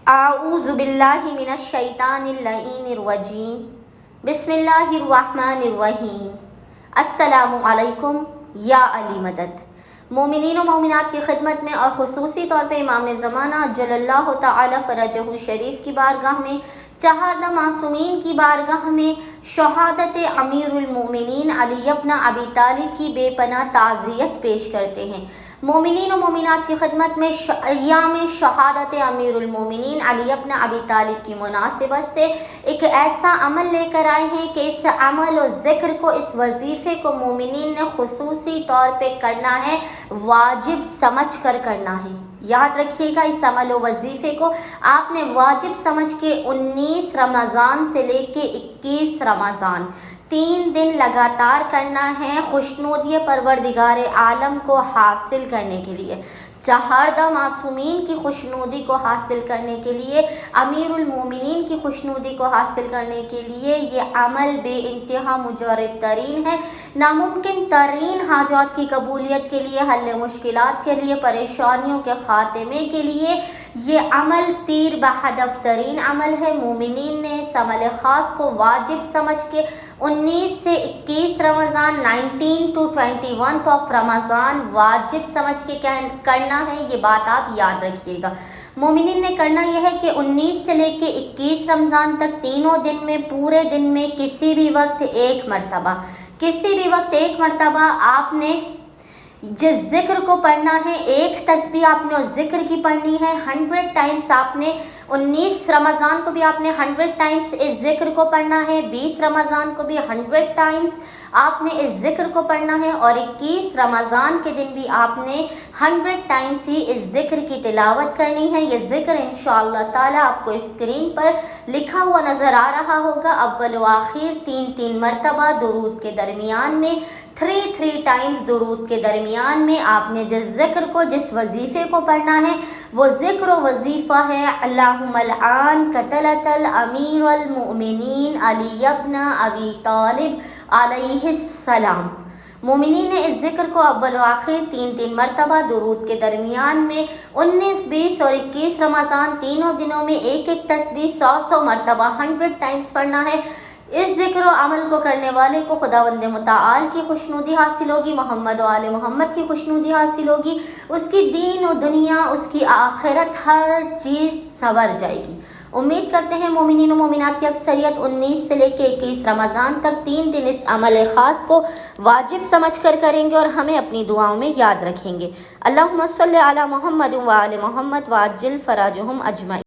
اعوذ باللہ من الشیطان اللعین الرجیم بسم اللہ الرحمن الرحیم السلام علیکم یا علی مدد۔ مومنین و مومنات کی خدمت میں اور خصوصی طور پہ امام زمانہ جل اللہ تعالی فرجہ شریف کی بارگاہ میں، چہاردہ معصومین کی بارگاہ میں شہادت امیر المومنین علی ابن ابی طالب کی بے پناہ تعزیت پیش کرتے ہیں۔ مومنین و مومنات کی خدمت میں ایام شہادت امیر المومنین علی ابن ابی طالب کی مناسبت سے ایک ایسا عمل لے کر آئے ہیں کہ اس عمل و ذکر کو، اس وظیفے کو مومنین نے خصوصی طور پہ کرنا ہے، واجب سمجھ کر کرنا ہے۔ یاد رکھیے گا، اس عمل و وظیفے کو آپ نے واجب سمجھ کے 19 رمضان سے لے کے 21 رمضان 3 دن لگاتار کرنا ہے، خوشنودی پروردگار عالم کو حاصل کرنے کے لیے، چہاردہ معصومین کی خوشنودی کو حاصل کرنے کے لیے، امیر المومنین کی خوشنودی کو حاصل کرنے کے لیے یہ عمل بے انتہا مجرب ترین ہے۔ ناممکن ترین حاجات کی قبولیت کے لیے، حل مشکلات کے لیے، پریشانیوں کے خاتمے کے لیے یہ عمل تیر بہدف ترین عمل ہے۔ مومنین نے اس عمل خاص کو واجب سمجھ کے 19 سے 21 رمضان 19 to 21 آف رمضان واجب سمجھ کے کرنا ہے، یہ بات آپ یاد رکھیے گا۔ مومنین نے کرنا یہ ہے کہ 19 سے لے کے 21 رمضان تک تینوں دن میں، پورے دن میں کسی بھی وقت ایک مرتبہ آپ نے جس ذکر کو پڑھنا ہے، ایک تسبیح آپ نے اس ذکر کی پڑھنی ہے 100 ٹائمز۔ آپ نے 19 رمضان کو بھی آپ نے 100 ٹائمز اس ذکر کو پڑھنا ہے، 20 رمضان کو بھی 100 ٹائمز آپ نے اس ذکر کو پڑھنا ہے، اور 21 رمضان کے دن بھی آپ نے 100 ٹائمز ہی اس ذکر کی تلاوت کرنی ہے۔ یہ ذکر انشاءاللہ تعالی آپ کو اسکرین پر لکھا ہوا نظر آ رہا ہوگا۔ اول و آخر 3 مرتبہ درود کے درمیان میں 3 ٹائمز درود کے درمیان میں آپ نے جس ذکر کو، جس وظیفے کو پڑھنا ہے، وہ ذکر و وظیفہ ہے اللہم الآن قتلت الامیر المؤمنین علی ابن ابی طالب علیہ السلام۔ مومنین نے اس ذکر کو اول و آخر 3 مرتبہ درود کے درمیان میں 19، 20 اور 21 رمضان تینوں دنوں میں ایک تسبیح 100 مرتبہ 100 ٹائمز پڑھنا ہے۔ اس ذکر و عمل کو کرنے والے کو خداوند متعال کی خوشنودی حاصل ہوگی، محمد و آل محمد کی خوشنودی حاصل ہوگی، اس کی دین و دنیا، اس کی آخرت، ہر چیز سنور جائے گی۔ امید کرتے ہیں مومنین و مومنات کی اکثریت 19 سے لے کے 21 رمضان تک 3 دن اس عمل خاص کو واجب سمجھ کر کریں گے اور ہمیں اپنی دعاؤں میں یاد رکھیں گے۔ اللہم صلی علی محمد و آل محمد وعجل فراجہم اجمعین۔